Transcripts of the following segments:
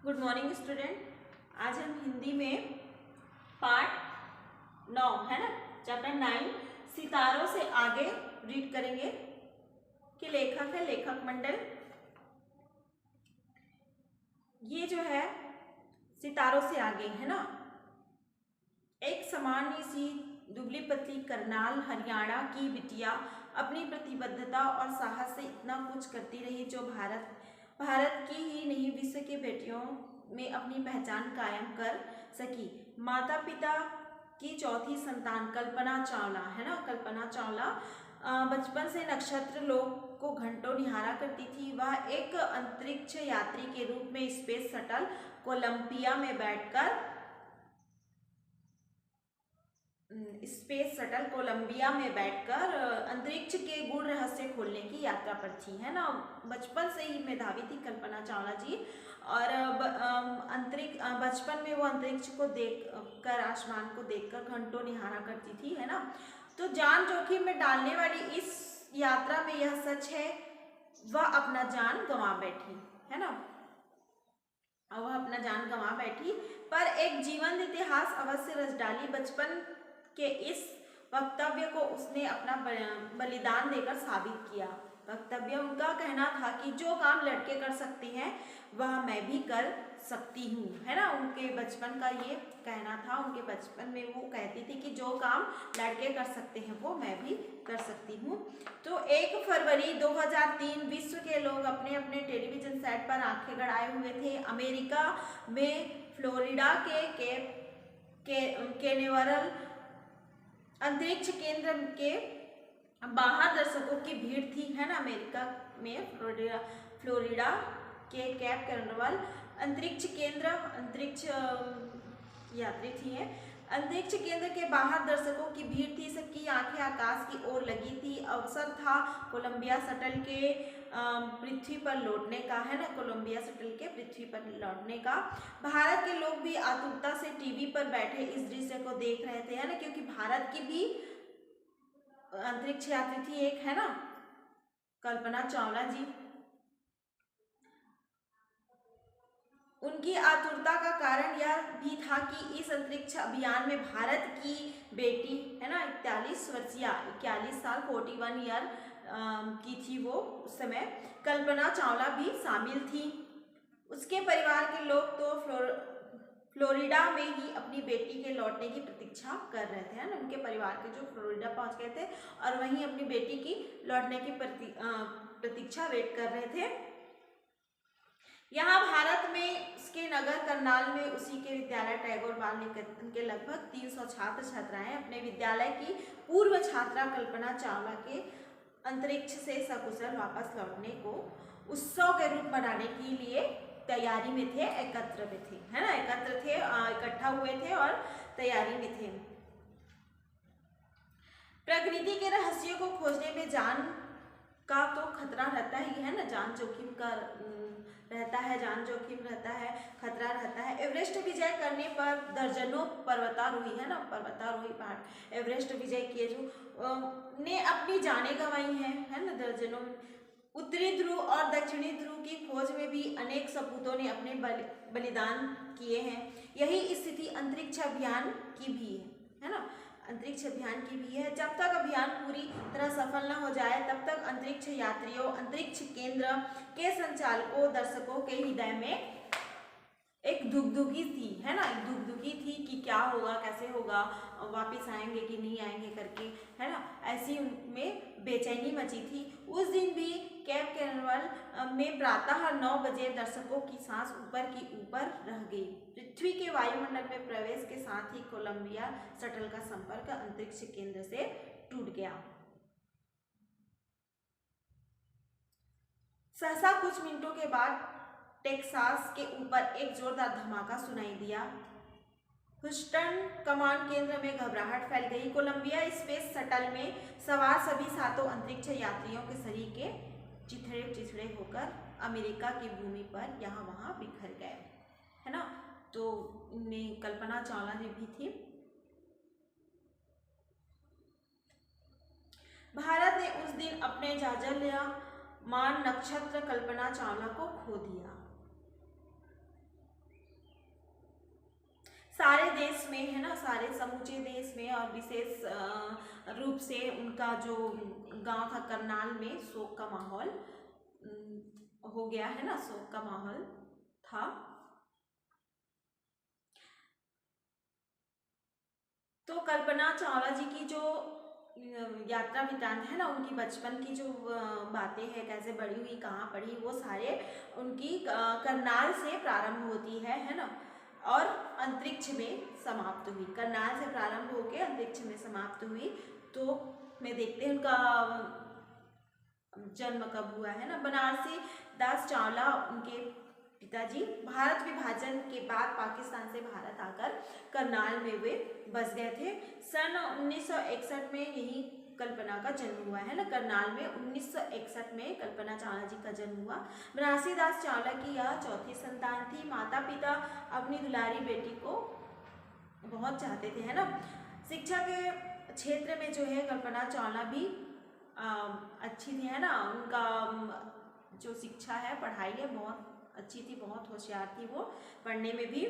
Good morning student. आज हम हिंदी में पार्ट 9 है ना, चैप्टर 9 सितारों से आगे रीड करेंगे कि लेखक है लेखक मंडल। ये जो है सितारों से आगे है ना, एक सामान्य सी दुबली पतली करनाल हरियाणा की बिटिया अपनी प्रतिबद्धता और साहस से इतना कुछ करती रही जो भारत की ही नहीं विश्व के बेटियों में अपनी पहचान कायम कर सकी। माता पिता की चौथी संतान कल्पना चावला है ना, कल्पना चावला बचपन से नक्षत्र लोक को घंटों निहारा करती थी। वह एक अंतरिक्ष यात्री के रूप में स्पेस शटल कोलंबिया में बैठकर अंतरिक्ष के गूढ़ रहस्य खोलने की यात्रा पर थी है ना। बचपन से ही मेधावी थी कल्पना चावला जी, और बचपन में वो अंतरिक्ष को देखकर, आसमान को देखकर घंटों निहारा करती थी है ना। तो जान जोखिम में डालने वाली इस यात्रा में यह सच है, वह अपना जान गंवा बैठी है ना, वह अपना जान गंवा बैठी, पर एक जीवंत इतिहास अवश्य रच डाली। बचपन के इस वक्तव्य को उसने अपना बलिदान देकर साबित किया। वक्तव्य उनका कहना था कि जो काम लड़के कर सकते हैं वह मैं भी कर सकती हूँ है ना। उनके बचपन का ये कहना था, उनके बचपन में वो कहती थी कि जो काम लड़के कर सकते हैं वो मैं भी कर सकती हूँ। तो 1 फरवरी 2003 विश्व के लोग अपने अपने टेलीविजन सेट पर आंखें गड़ाए हुए थे। अमेरिका में फ्लोरिडा के केनेवरल अंतरिक्ष केंद्र के बाहर दर्शकों की भीड़ थी है ना। अमेरिका में फ्लोरिडा के कैप कैनवरल अंतरिक्ष केंद्र अंतरिक्ष यात्री थी है। अंतरिक्ष केंद्र के बाहर दर्शकों की भीड़ थी, सबकी आंखें आकाश की ओर लगी थी। अवसर था कोलंबिया शटल के पृथ्वी पर लौटने का है ना, कोलंबिया शटल के पृथ्वी पर लौटने का। भारत के लोग भी आतुरता से टीवी पर बैठे इस दृश्य को देख रहे थे है ना, क्योंकि भारत की भी अंतरिक्ष यात्री थी एक है ना, कल्पना चावला जी। उनकी आतुरता का कारण यह भी था कि इस अंतरिक्ष अभियान में भारत की बेटी है ना, 41 साल 41 ईयर की थी वो उस समय, कल्पना चावला भी शामिल थी। उसके परिवार के लोग तो फ्लोरिडा में ही अपनी बेटी के लौटने की प्रतीक्षा कर रहे थे ना। उनके परिवार के जो फ्लोरिडा पहुंच गए थे और वहीं अपनी बेटी की लौटने की प्रतीक्षा वेट कर रहे थे। यहाँ भारत में उसके नगर करनाल में उसी के विद्यालय टैगोर बाल निकेतन के लगभग 300 छात्र छात्राएं अपने विद्यालय की पूर्व छात्रा कल्पना चावला के अंतरिक्ष से सकुशल वापस लौटने को उत्सव के रूप मनाने के लिए तैयारी में थे, एकत्र में थे है ना, एकत्र थे, इकट्ठा हुए थे और तैयारी में थे। प्रकृति के रहस्यों को खोजने में जान का तो खतरा रहता ही है ना, जान जोखिम का रहता है, जान जोखिम रहता है, खतरा रहता है। एवरेस्ट विजय करने पर दर्जनों पर्वतारोही है ना, पर्वतारोही पहाड़ एवरेस्ट विजय किए जो ने अपनी जानें गंवाई है ना, दर्जनों। उत्तरी ध्रुव और दक्षिणी ध्रुव की खोज में भी अनेक सपूतों ने अपने बलिदान किए हैं। यही स्थिति अंतरिक्ष अभियान की भी है ना, अंतरिक्ष अभियान की भी है। जब तक अभियान पूरी तरह सफल न हो जाए तब तक अंतरिक्ष यात्रियों, अंतरिक्ष केंद्र के संचालकों, दर्शकों के हृदय में एक धुकधुकी थी है ना, एक धुकधुकी थी कि क्या होगा, कैसे होगा, वापस आएंगे कि नहीं आएंगे करके है ना, ऐसी उनमें बेचैनी मची थी। उस दिन भी कैप कैनवरल में प्रातः 9 बजे दर्शकों की सांस ऊपर की ऊपर रह गई। पृथ्वी के वायुमंडल में प्रवेश के साथ ही कोलंबिया शटल का संपर्क अंतरिक्ष केंद्र से टूट गया। सहसा कुछ मिनटों के बाद टेक्सास के ऊपर एक जोरदार धमाका सुनाई दिया। ह्यूस्टन कमांड केंद्र में घबराहट फैल गई। कोलंबिया स्पेस शटल में सवार सभी 7 अंतरिक्ष यात्रियों के शरीर के चिथड़े होकर अमेरिका की भूमि पर यहाँ वहाँ बिखर गए है ना। तो इनमें कल्पना चावला जी भी थी। भारत ने उस दिन अपने जाज्वल्यमान नक्षत्र कल्पना चावला को खो दिया। सारे देश में, है ना, सारे समूचे देश में और विशेष रूप से उनका जो गांव था करनाल में शोक का माहौल हो गया, है ना, शोक का माहौल था। तो कल्पना चावला जी की जो यात्रा वृतांत है ना, उनकी बचपन की जो बातें हैं, कैसे बड़ी हुई, कहाँ पढ़ी, वो सारे उनकी करनाल से प्रारंभ होती है ना, और अंतरिक्ष में समाप्त हुई। करनाल से प्रारंभ होकर अंतरिक्ष में समाप्त हुई। तो मैं देखते हैं उनका जन्म कब हुआ, है ना। बनारसी दास चावला उनके पिताजी भारत विभाजन के बाद पाकिस्तान से भारत आकर करनाल में वे बस गए थे। सन 1961 में यही कल्पना का जन्म हुआ, है ना, करनाल में 1961 में कल्पना चावला जी का जन्म हुआ। बनारसी दास चावला की यह चौथी संतान थी। माता पिता अपनी दुलारी बेटी को बहुत चाहते थे, है ना। शिक्षा के क्षेत्र में जो है कल्पना चावला भी अच्छी थी, है ना। उनका जो शिक्षा है, पढ़ाई है, बहुत अच्छी थी, बहुत होशियार थी वो पढ़ने में भी।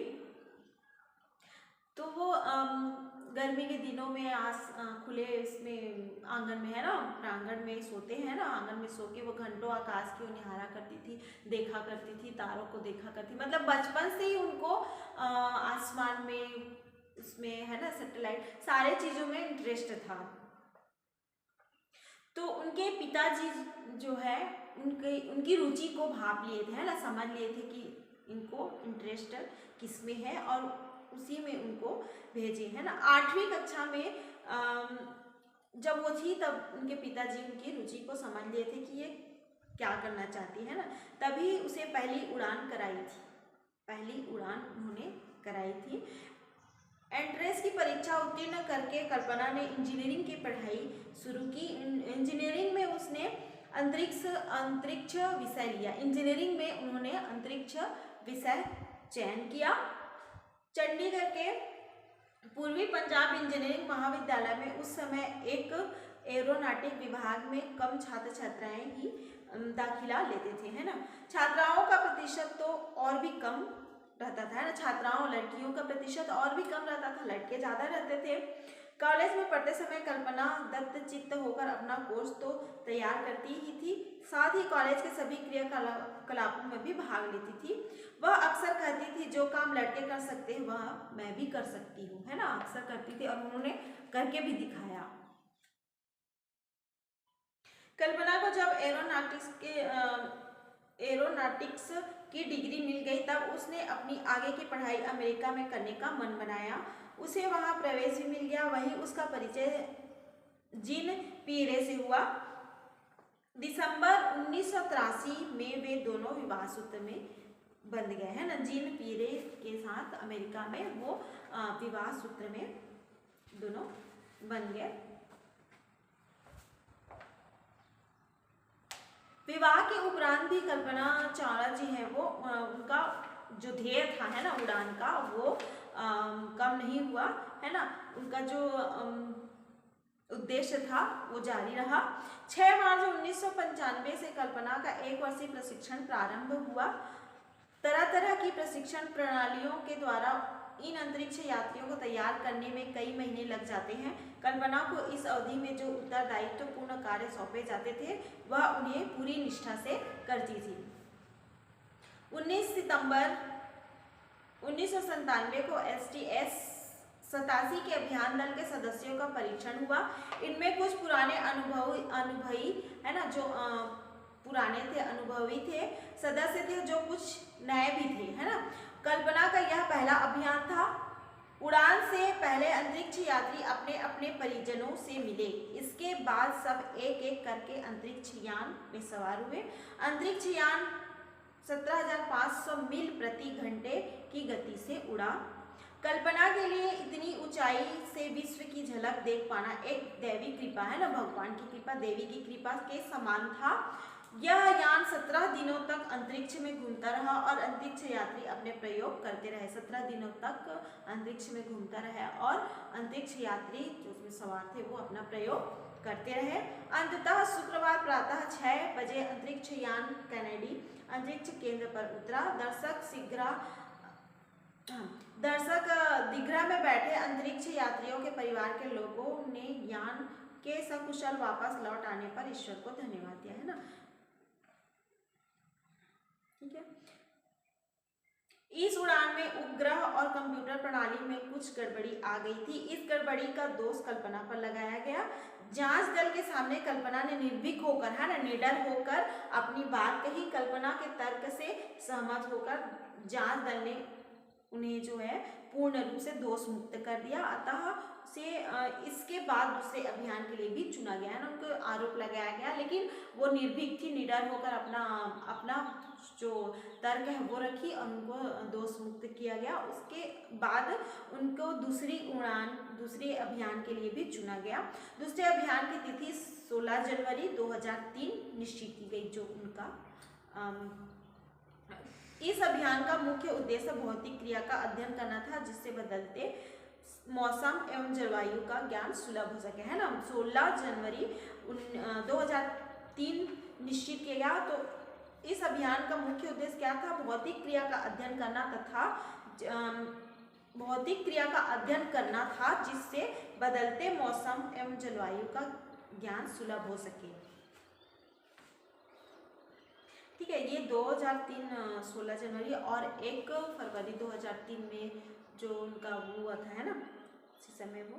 तो वो गर्मी के दिनों में खुले इसमें आंगन में, है ना, प्रांगण में सोते हैं ना, आंगन में सो के वो घंटों आकाश की ओर निहारा करती थी, देखा करती थी, तारों को देखा करती, मतलब बचपन से ही उनको आसमान में, उसमें, है ना, सैटेलाइट, सारे चीज़ों में इंटरेस्ट था। तो उनके पिताजी जो है उनकी रुचि को भाप लिए थे, है ना, समझ लिए थे कि इनको इंटरेस्ट किस में है और उसी में उनको भेजे, है ना। 8वीं कक्षा में जब वो थी तब उनके पिताजी उनकी रुचि को समझ लिए थे कि ये क्या करना चाहती है ना, तभी उसे पहली उड़ान कराई थी, पहली उड़ान उन्होंने कराई थी। एंट्रेंस की परीक्षा उत्तीर्ण करके कल्पना ने इंजीनियरिंग की पढ़ाई शुरू की। इंजीनियरिंग में उसने अंतरिक्ष विषय लिया, इंजीनियरिंग में उन्होंने अंतरिक्ष विषय चयन किया। चंडीगढ़ के पूर्वी पंजाब इंजीनियरिंग महाविद्यालय में उस समय एक एरोनॉटिक विभाग में कम छात्र छात्राएं ही दाखिला लेते थे, है ना। छात्राओं का प्रतिशत तो और भी कम रहता था, है ना, छात्राओं लड़कियों का प्रतिशत और भी कम रहता था, लड़के ज़्यादा रहते थे। कॉलेज में पढ़ते समय कल्पना दत्तचित्त होकर अपना कोर्स तो तैयार करती ही थी, साथ ही कॉलेज के सभी क्रियाकलापों में भी भाग लेती थी। वह अक्सर कहती थी जो काम लड़के कर सकते हैं वह मैं भी कर सकती हूँ, है ना, अक्सर करती थी और उन्होंने करके भी दिखाया। कल्पना को जब एरोनॉटिक्स की डिग्री मिल गई तब उसने अपनी आगे की पढ़ाई अमेरिका में करने का मन बनाया। उसे वहां प्रवेश भी मिल गया। वहीं उसका परिचय जीन पीरे से हुआ। दिसंबर 1983 में वे दोनों विवाह सूत्र में बंध गए, है ना। जीन पीरे के साथ अमेरिका में वो विवाह सूत्र में दोनों बन गए। विवाह के उपरांत भी कल्पना चावला जी है वो उनका जो ध्येय था, है ना, उड़ान का, वो कम नहीं हुआ, है ना। उनका जो उद्देश्य था वो जारी रहा। 6 मार्च 1995 से कल्पना का 1 वर्षीय प्रशिक्षण प्रारंभ हुआ। तरह तरह की प्रशिक्षण प्रणालियों के द्वारा इन अंतरिक्ष यात्रियों को तैयार करने में कई महीने लग जाते हैं। कल्पना को इस अवधि में जो उत्तरदायित्वपूर्ण कार्य सौंपे जाते थे वह उन्हें पूरी निष्ठा से करती थी। 19 सितंबर 1997 को STS 87 के अभियान दल के सदस्यों का परीक्षण हुआ। इनमें कुछ पुराने अनुभवी, है ना, जो पुराने थे, अनुभवी थे सदस्य थे, जो कुछ नए भी थे, है ना। कल्पना का यह पहला अभियान था। उड़ान से पहले अंतरिक्ष यात्री अपने अपने परिजनों से मिले। इसके बाद सब एक एक करके अंतरिक्ष यान में सवार हुए। अंतरिक्ष यान 17,500 मील प्रति घंटे की गति से उड़ा। कल्पना के लिए इतनी ऊंचाई से विश्व की झलक देख पाना एक दैवी कृपा, है ना, भगवान की कृपा, देवी की कृपा के समान था। यह यान 17 दिनों तक अंतरिक्ष में घूमता रहा और अंतरिक्ष यात्री अपने प्रयोग करते रहे। 17 दिनों तक अंतरिक्ष में घूमता रहा और अंतरिक्ष यात्री जो उसमें सवार थे वो अपना प्रयोग करते रहे। अंततः शुक्रवार प्रातः 6 बजे अंतरिक्ष यान कैनेडी अंतरिक्ष केंद्र पर उतरा। दर्शक शीघ्र दर्शक दीघा में बैठे अंतरिक्ष यात्रियों के परिवार के लोगों ने यान के सकुशल वापस लौट आने पर ईश्वर को धन्यवाद दिया, है ना। ठीक है। इस उड़ान में उपग्रह और कंप्यूटर प्रणाली में कुछ गड़बड़ी आ गई थी। इस गड़बड़ी का दोष कल्पना पर लगाया गया। जांच दल के सामने कल्पना ने निर्भीक होकर, है ना, निडर होकर अपनी बात कही। कल्पना के तर्क से सहमत होकर जांच दल ने उन्हें जो है पूर्ण रूप से दोष मुक्त कर दिया। अतः से इसके बाद दूसरे अभियान के लिए भी चुना गया, ना, उनको आरोप लगाया गया, लेकिन वो निर्भीक थी, निडर होकर अपना जो तर्क है वो रखी और उनको दोष मुक्त किया गया। उसके बाद उनको दूसरे अभियान के लिए भी चुना गया। दूसरे अभियान की तिथि 16 जनवरी 2003 निश्चित की गई, जो उनका इस अभियान का मुख्य उद्देश्य भौतिक क्रिया का अध्ययन करना था, जिससे बदलते मौसम एवं जलवायु का ज्ञान सुलभ हो सके, है ना। 16 जनवरी 2003 निश्चित किया गया। तो इस अभियान का मुख्य उद्देश्य क्या था? भौतिक क्रिया का अध्ययन करना था, जिससे बदलते मौसम एवं जलवायु का ज्ञान सुलभ हो सके। ठीक है, ये 2003 16 जनवरी और 1 फरवरी 2003 में जो उनका वो हुआ था, है ना, उसी समय वो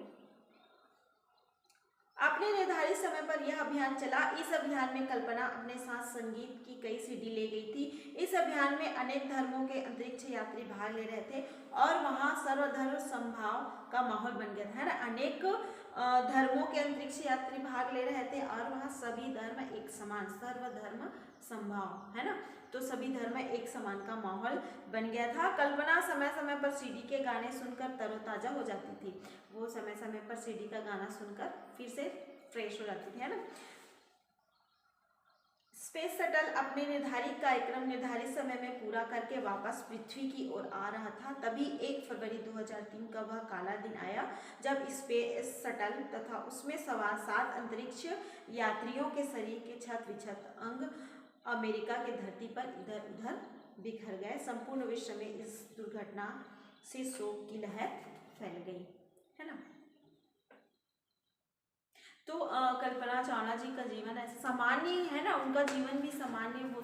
अपने निर्धारित समय पर यह अभियान चला। इस अभियान में कल्पना अपने साथ संगीत की कई सीडी ले गई थी। इस अभियान में अनेक धर्मों के अंतरिक्ष यात्री भाग ले रहे थे और वहाँ सर्वधर्म समभाव का माहौल बन गया था, है ना। अनेक धर्मों के अंतरिक्ष यात्री भाग ले रहे थे और वहाँ सभी धर्म एक समान, सर्वधर्म समभाव, है ना, तो सभी धर्म एक समान का माहौल बन गया था। कल्पना समय समय पर सीडी के गाने सुनकर तरोताजा हो जाती थी। वो समय समय पर सीडी का गाना सुनकर फिर से फ्रेश हो जाती थी, है ना। स्पेस शटल अपने निर्धारित कार्यक्रम निर्धारित समय में पूरा करके वापस पृथ्वी की ओर आ रहा था। तभी 1 फरवरी 2003 का वह काला दिन आया जब स्पेस शटल तथा उसमें सवार 7 अंतरिक्ष यात्रियों के शरीर के क्षत विक्षत अंग अमेरिका के धरती पर इधर उधर बिखर गए। संपूर्ण विश्व में इस दुर्घटना से शोक की लहर फैल गई, है ना। तो कल्पना चावला जी का जीवन ऐसा सामान्य है ना, उनका जीवन भी सामान्य, वो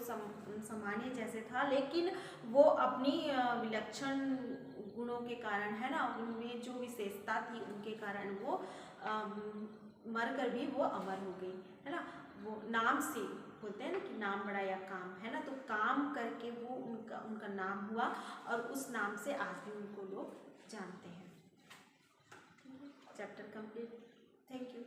सामान्य जैसे था, लेकिन वो अपनी विलक्षण गुणों के कारण, है ना, उनमें जो विशेषता थी उनके कारण वो मरकर भी वो अमर हो गई, है ना। वो नाम से बोलते हैं ना कि नाम बड़ा या काम, है ना, तो काम करके वो उनका नाम हुआ और उस नाम से आज भी उनको लोग जानते हैं। Chapter complete. Thank you.